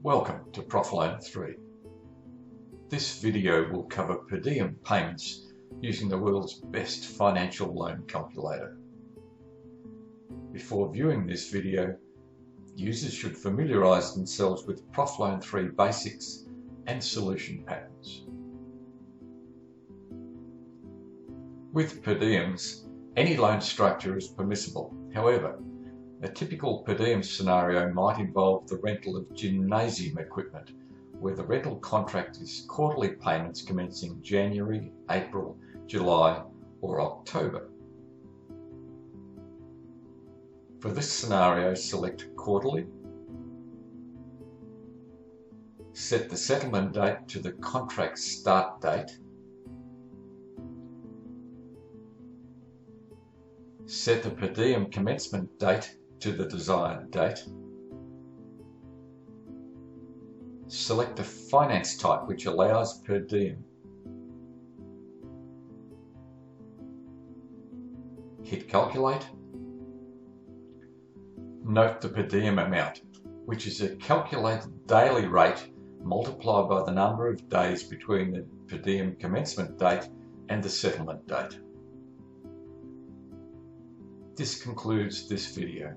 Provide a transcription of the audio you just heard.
Welcome to Profloan 3. This video will cover per diem payments using the world's best financial loan calculator. Before viewing this video, users should familiarise themselves with Profloan 3 basics and solution patterns. With per diems, any loan structure is permissible. However, a typical per diem scenario might involve the rental of gymnasium equipment, where the rental contract is quarterly payments commencing January, April, July or October. For this scenario, select quarterly, set the settlement date to the contract start date, set the per diem commencement date to the desired date, select the finance type which allows per diem, hit calculate, note the per diem amount, which is a calculated daily rate multiplied by the number of days between the per diem commencement date and the settlement date. This concludes this video.